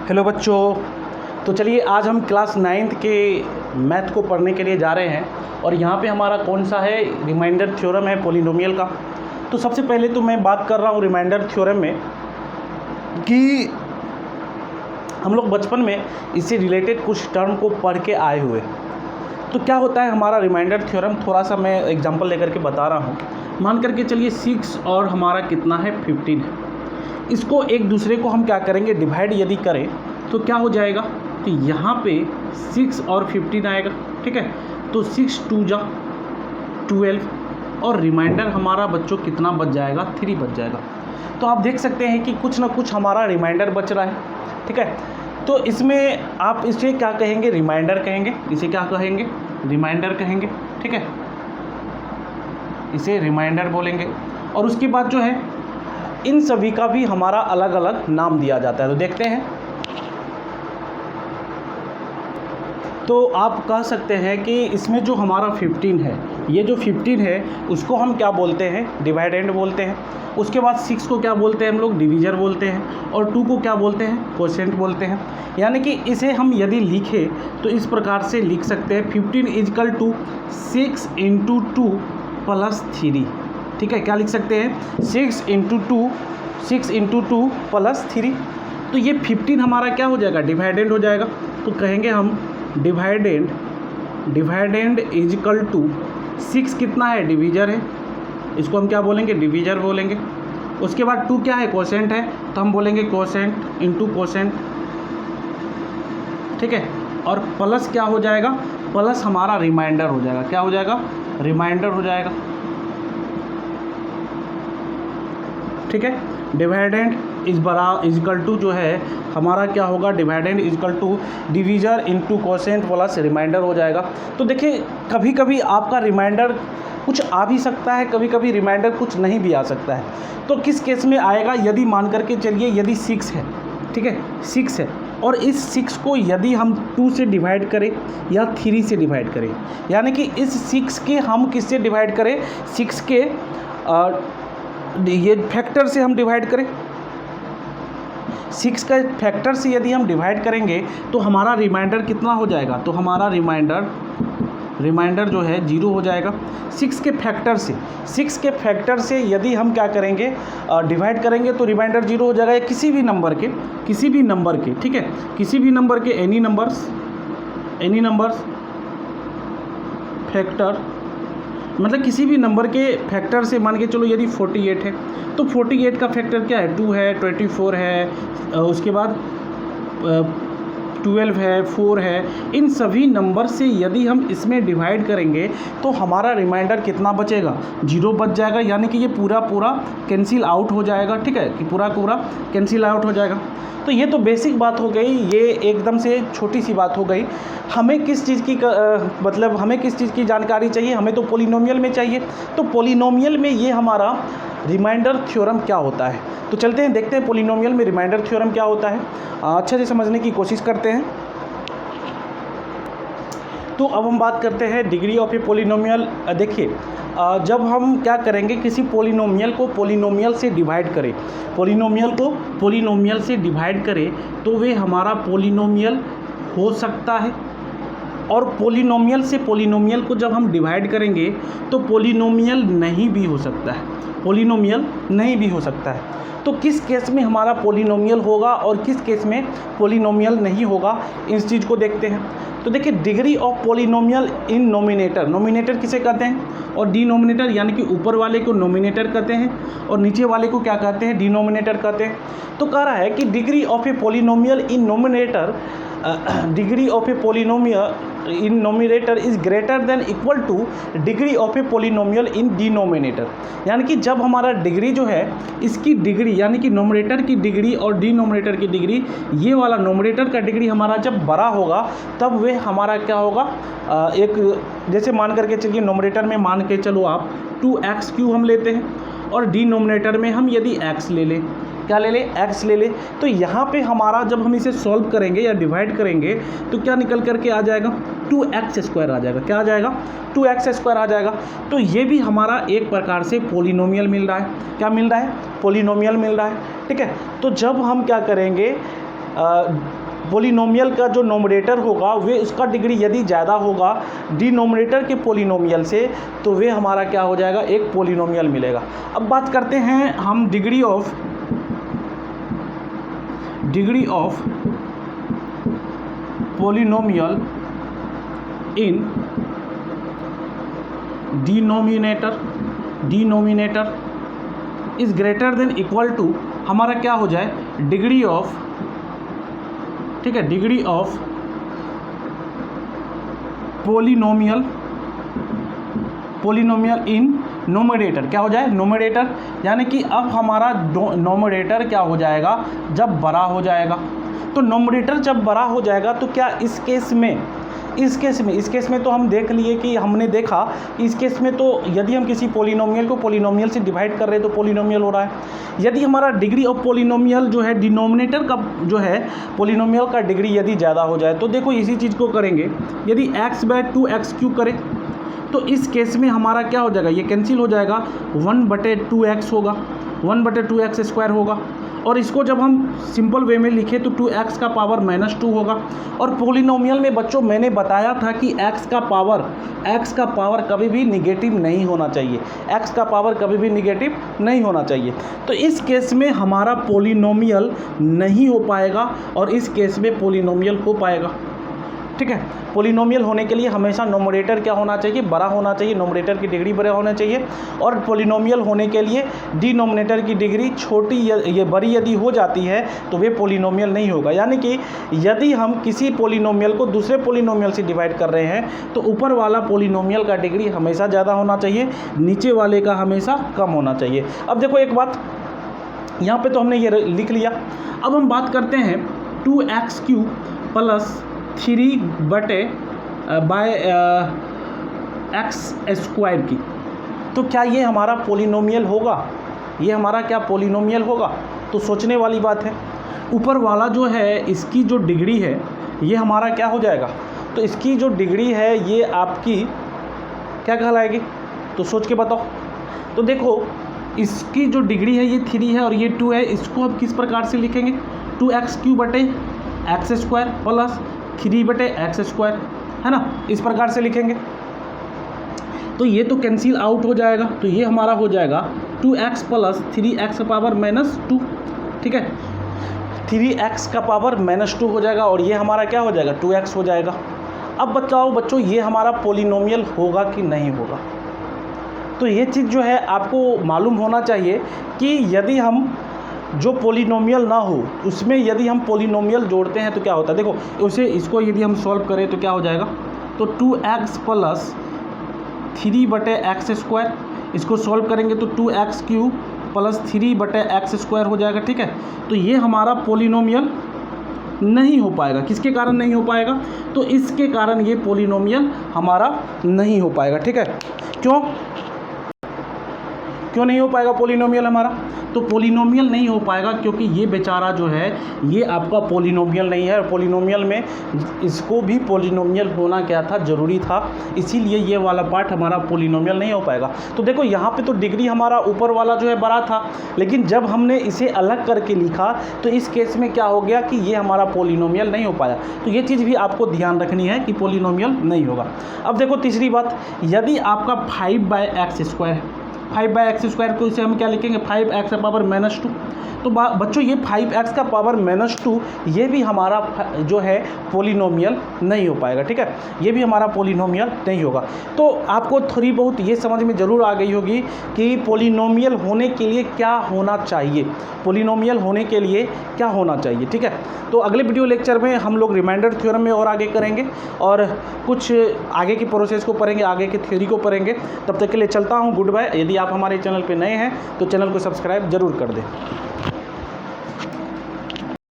Hello बच्चों। तो चलिए आज हम क्लास 9th के मैथ को पढ़ने के लिए जा रहे हैं और यहाँ पे हमारा कौन सा है, रिमाइंडर थ्योरम है पॉलिनोमियल का। तो सबसे पहले तो मैं बात कर रहा हूँ रिमाइंडर थ्योरम में कि हम लोग बचपन में इससे रिलेटेड कुछ टर्म को पढ़ के आए हुए। तो क्या होता है हमारा रिमाइंडर थ्योरम, थोड़ा सा मैं एग्जांपल लेकर के बता रहा हूँ। मान करके चलिए 6 और हमारा कितना है 15 है। इसको एक दूसरे को हम क्या करेंगे, डिवाइड यदि करें तो क्या हो जाएगा, तो यहाँ पे 6 और 15 आएगा। ठीक है, तो 6 2 जा 12 और रिमाइंडर हमारा बच्चों कितना बच जाएगा, 3 बच जाएगा। तो आप देख सकते हैं कि कुछ ना कुछ हमारा रिमाइंडर बच रहा है। ठीक है, तो इसमें आप इसे क्या कहेंगे, रिमाइंडर कहेंगे। इसे क्या कहेंगे, रिमाइंडर कहेंगे। ठीक है, इसे रिमाइंडर बोलेंगे। और उसके बाद जो है इन सभी का भी हमारा अलग अलग नाम दिया जाता है। तो देखते हैं, तो आप कह सकते हैं कि इसमें जो हमारा 15 है, ये जो 15 है उसको हम क्या बोलते हैं, डिवाइडेंड बोलते हैं। उसके बाद 6 को क्या बोलते हैं हम लोग, डिवीज़र बोलते हैं। और 2 को क्या बोलते हैं, कोशेंट बोलते हैं। यानी कि इसे हम यदि लिखें तो इस प्रकार से लिख सकते हैं, 15 इजकल टू 6 इंटू 2 प्लस 3। ठीक है, क्या लिख सकते हैं, 6 इंटू 2 प्लस 3। तो ये 15 हमारा क्या हो जाएगा, डिवाइडेंड हो जाएगा। तो कहेंगे हम डिवाइडेंड इजकल टू 6 कितना है, डिवीज़र है, इसको हम क्या बोलेंगे, डिवीज़र बोलेंगे। उसके बाद 2 क्या है, कोशेंट है, तो हम बोलेंगे कोशेंट इंटू कोशेंट। ठीक है, और प्लस क्या हो जाएगा, प्लस हमारा रिमाइंडर हो जाएगा। क्या हो जाएगा, रिमाइंडर हो जाएगा। ठीक है, डिवाइडेंड इजकल टू जो है हमारा क्या होगा, dividend is equal to divisor into quotient plus remainder हो जाएगा। तो देखिए कभी कभी आपका रिमाइंडर कुछ आ भी सकता है, कभी कभी रिमाइंडर कुछ नहीं भी आ सकता है। तो किस केस में आएगा, यदि मान करके चलिए यदि 6 है, ठीक है 6 है, और इस 6 को यदि हम 2 से डिवाइड करें या 3 से डिवाइड करें, यानी कि इस 6 के हम किससे डिवाइड करें, 6 के ये फैक्टर से हम डिवाइड करें। 6 का फैक्टर से यदि हम डिवाइड करेंगे तो हमारा रिमाइंडर कितना हो जाएगा, तो हमारा रिमाइंडर जो है 0 हो जाएगा। 6 के फैक्टर से यदि हम क्या करेंगे, डिवाइड करेंगे तो रिमाइंडर 0 हो जाएगा। या किसी भी नंबर के ठीक है, किसी भी नंबर के एनी नंबर्स फैक्टर, मतलब किसी भी नंबर के फैक्टर से, मान के चलो यदि 48 है तो 48 का फैक्टर क्या है, 2 है, 24 है, उसके बाद 12 है, 4 है। इन सभी नंबर से यदि हम इसमें डिवाइड करेंगे तो हमारा रिमाइंडर कितना बचेगा, 0 बच जाएगा। यानी कि ये पूरा कैंसिल आउट हो जाएगा। ठीक है, कि पूरा कैंसिल आउट हो जाएगा। तो ये तो बेसिक बात हो गई, ये एकदम से छोटी सी बात हो गई। हमें किस चीज़ की मतलब हमें किस चीज़ की जानकारी चाहिए, हमें तो पॉलिनोमियल में चाहिए। तो पॉलिनोमियल में ये हमारा रिमाइंडर थ्योरम क्या होता है। तो चलते हैं देखते हैं पॉलिनोमियल में रिमाइंडर थ्योरम क्या होता है, अच्छे से समझने की कोशिश करते हैं। तो अब हम बात करते हैं डिग्री ऑफ ए पॉलिनोमियल। देखिए जब हम क्या करेंगे, किसी पॉलिनोमियल को पॉलिनोमियल से डिवाइड करें, पॉलिनोमियल से डिवाइड करें तो वे हमारा पॉलिनोमियल हो सकता है। और पॉलिनोमियल से पॉलिनोमियल को जब हम डिवाइड करेंगे तो पॉलिनोमियल नहीं भी हो सकता है। तो किस केस में हमारा पॉलिनोमियल होगा और किस केस में पॉलिनोमियल नहीं होगा, इस चीज़ को देखते हैं। तो देखिए degree of polynomial in nominator किसे कहते हैं, और डिनोमिनेटर यानी कि ऊपर वाले को नोमिनेटर कहते हैं और नीचे वाले को क्या कहते हैं, डिनोमिनेटर कहते हैं। तो कह रहा है कि degree of a polynomial in nominator, degree of a polynomial in nominator is greater than equal two degree of a polynomial in denominator. यानी कि जब हमारा डिग्री जो है, इसकी डिग्री यानी कि नोमिनेटर की डिग्री और डिनोमिनेटर की डिग्री, ये वाला नोमिनेटर का डिग्री हमारा जब बड़ा होगा तब वे हमारा क्या होगा, एक जैसे मान करके चलिए नोमिनेटर में मान के चलो आप 2x³ हम लेते हैं और डिनोमिनेटर में हम यदि x ले लें, क्या ले लें, x ले लें। तो यहाँ पे हमारा जब हम इसे सॉल्व करेंगे या डिवाइड करेंगे तो क्या निकल करके आ जाएगा, 2x² आ जाएगा। क्या आ जाएगा, 2x² आ जाएगा। तो ये भी हमारा एक प्रकार से पॉलिनोमियल मिल रहा है। क्या मिल रहा है, पॉलिनोमियल मिल रहा है। ठीक है, तो जब हम क्या करेंगे, पोलिनोमियल का जो नोमिनेटर होगा वे उसका डिग्री यदि ज़्यादा होगा डिनोमिनेटर के पोलिनोमियल से, तो वे हमारा क्या हो जाएगा, एक पोलिनोमियल मिलेगा। अब बात करते हैं हम degree of polynomial in denominator is greater than equal to, हमारा क्या हो जाए, डिग्री ऑफ, ठीक है, degree of polynomial in numerator, क्या हो जाए, नोमिनेटर, यानी कि अब हमारा नोमिनेटर क्या हो जाएगा, जब बड़ा हो जाएगा। तो नोमिनेटर जब बड़ा हो जाएगा तो क्या इस केस में तो हम देख लिए कि हमने देखा इस केस में तो यदि हम किसी पोलिनोमियल को पोलिनोमियल से डिवाइड कर रहे हैं तो पोलिनोमियल हो रहा है। यदि हमारा डिग्री ऑफ पोलिनोमियल जो है डिनोमिनेटर का जो है पोलिनोमियल का डिग्री यदि ज़्यादा हो जाए, तो देखो इसी चीज़ को करेंगे, यदि x/2x³ करें तो इस केस में हमारा क्या हो जाएगा, ये कैंसिल हो जाएगा, 1/2x होगा, 1/2x² होगा। और इसको जब हम सिंपल वे में लिखें तो 2x का पावर -2 होगा। और पोलिनोमियल में बच्चों मैंने बताया था कि x का पावर कभी भी निगेटिव नहीं होना चाहिए, x का पावर कभी भी निगेटिव नहीं होना चाहिए। तो इस केस में हमारा पोलिनोमियल नहीं हो पाएगा और इस केस में पोलिनोमियल हो पाएगा, ठीक है। पोलिनोमियल होने के लिए हमेशा नोमिनेटर क्या होना चाहिए, बड़ा होना चाहिए, नोमिनेटर की डिग्री बड़ा होना चाहिए। और पोलिनोमियल होने के लिए डिनोमिनेटर की डिग्री छोटी ये बड़ी यदि हो जाती है तो वे पोलिनोमियल नहीं होगा। यानी कि यदि हम किसी पोलिनोमियल को दूसरे पोलिनोमियल से डिवाइड कर रहे हैं तो ऊपर वाला पोलिनोमियल का डिग्री हमेशा ज़्यादा होना चाहिए, नीचे वाले का हमेशा कम होना चाहिए। अब देखो एक बात, यहाँ पर तो हमने ये लिख लिया। अब हम बात करते हैं 2x³ + 3/x² की। तो क्या ये हमारा पोलिनोमियल होगा, ये हमारा क्या पोलिनोमियल होगा? तो सोचने वाली बात है। ऊपर वाला जो है इसकी जो डिग्री है ये हमारा क्या हो जाएगा, तो इसकी जो डिग्री है ये आपकी क्या कहलाएगी, तो सोच के बताओ। तो देखो इसकी जो डिग्री है ये 3 है और ये 2 है, इसको अब किस प्रकार से लिखेंगे, 2x³ + 3/x², है ना, इस प्रकार से लिखेंगे। तो ये तो कैंसिल आउट हो जाएगा, तो ये हमारा हो जाएगा 2x + 3x⁻², ठीक है, 3x का पावर -2 हो जाएगा और ये हमारा क्या हो जाएगा, 2x हो जाएगा। अब बताओ बच्चों ये हमारा पोलिनोमियल होगा कि नहीं होगा? तो ये चीज़ जो है आपको मालूम होना चाहिए कि यदि हम जो पोलिनोमियल ना हो उसमें यदि हम पोलिनोमियल जोड़ते हैं तो क्या होता है। देखो उसे इसको यदि हम सॉल्व करें तो क्या हो जाएगा, तो 2x + 3/x², इसको सॉल्व करेंगे तो 2x³ + 3/x² हो जाएगा, ठीक है। तो ये हमारा पोलिनोमियल नहीं हो पाएगा। किसके कारण नहीं हो पाएगा, तो इसके कारण ये पोलिनोमियल हमारा नहीं हो पाएगा, ठीक है। क्यों नहीं हो पाएगा पोलिनोमियल हमारा? तो पोलिनोमियल नहीं हो पाएगा क्योंकि ये बेचारा जो है ये आपका पोलिनोमियल नहीं है। और पोलिनोमियल में इसको भी पोलिनोमियल होना क्या था, ज़रूरी था, इसीलिए ये वाला पार्ट हमारा पोलिनोमियल नहीं हो पाएगा। तो देखो यहाँ पे तो डिग्री हमारा ऊपर वाला जो है बड़ा था, लेकिन जब हमने इसे अलग करके लिखा तो इस केस में क्या हो गया कि ये हमारा पोलिनोमियल नहीं हो पाया। तो ये चीज़ भी आपको ध्यान रखनी है कि पोलिनोमियल नहीं होगा। अब देखो तीसरी बात, यदि आपका 5/x² है, 5/x² को इसे हम क्या लिखेंगे, 5x⁻²। तो बच्चों ये 5x का पावर -2 ये भी हमारा जो है पोलिनोमियल नहीं हो पाएगा, ठीक है, ये भी हमारा पोलिनोमियल नहीं होगा। तो आपको थोड़ी बहुत ये समझ में ज़रूर आ गई होगी कि पोलिनोमियल होने के लिए क्या होना चाहिए, पोलिनोमियल होने के लिए क्या होना चाहिए, ठीक है। तो अगले वीडियो लेक्चर में हम लोग रिमाइंडर थ्योरम में और आगे करेंगे और कुछ आगे की प्रोसेस को पढ़ेंगे, आगे की थ्योरी को पढ़ेंगे। तब तक के लिए चलता हूँ, गुड बाय। यदि आप हमारे चैनल पर नए हैं तो चैनल को सब्सक्राइब जरूर कर दें।